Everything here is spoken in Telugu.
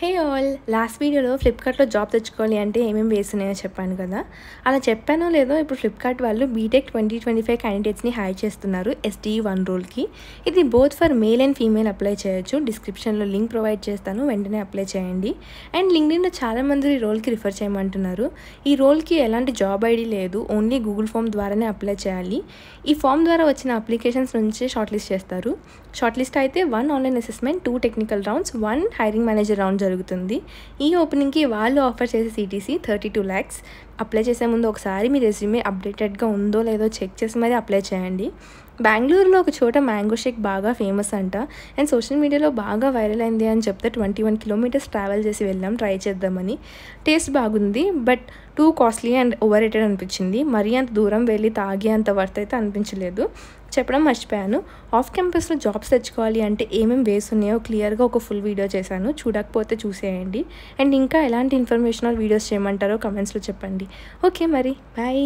హే ఆల్ లాస్ట్ వీడియోలో ఫ్లిప్కార్ట్లో జాబ్ తెచ్చుకోవాలి అంటే ఏమేమి వేస్తున్నాయో చెప్పాను కదా. అలా చెప్పానో లేదో ఇప్పుడు ఫ్లిప్కార్ట్ వాళ్ళు బీటెక్ 2025 క్యాండిడేట్స్ని హైర్ చేస్తున్నారు SDE1 రోల్కి. ఇది both for male and female apply చేయొచ్చు. డిస్క్రిప్షన్లో లింక్ ప్రొవైడ్ చేస్తాను, వెంటనే అప్లై చేయండి. అండ్ లింక్డ్ఇన్లో చాలామంది ఈ రోల్కి రిఫర్ చేయమంటున్నారు. ఈ రోల్కి ఎలాంటి జాబ్ ఐడి లేదు, ఓన్లీ గూగుల్ ఫామ్ ద్వారానే అప్లై చేయాలి. ఈ ఫామ్ ద్వారా వచ్చిన అప్లికేషన్స్ నుంచి షార్ట్ లిస్ట్ చేస్తారు. షార్ట్ లిస్ట్ అయితే 1 online assessment, 2 technical rounds, 1 hiring manager round జరుగుతుంది. ఈ ఓపెనింగ్కి వాళ్ళు ఆఫర్ చేసే CTC 32 lakhs. అప్లై చేసే ముందు ఒకసారి మీ రెజ్యూమే అప్డేటెడ్గా ఉందో లేదో చెక్ చేసి మరీ అప్లై చేయండి. బెంగళూరులో ఒక చోట మ్యాంగో షేక్ బాగా ఫేమస్ అంట. అండ్ సోషల్ మీడియాలో బాగా వైరల్ అయింది అని చెప్తే 21 kilometers ట్రావెల్ చేసి వెళ్ళాం ట్రై చేద్దామని. టేస్ట్ బాగుంది, but too costly and over rated అనిపించింది. మరీ అంత దూరం వెళ్ళి తాగే అంత వర్త్ అయితే అనిపించలేదు. చెప్పడం మర్చిపోయాను, ఆఫ్ క్యాంపస్లో జాబ్స్ తెచ్చుకోవాలి అంటే ఏమేమి వేస్ ఉన్నాయో క్లియర్గా ఒక ఫుల్ వీడియో చేశాను, చూడకపోతే చూసేయండి. అండ్ ఇంకా ఎలాంటి ఇన్ఫర్మేషనల్ వీడియోస్ చేయమంటారో కమెంట్స్లో చెప్పండి. ఓకే మరి బాయ్.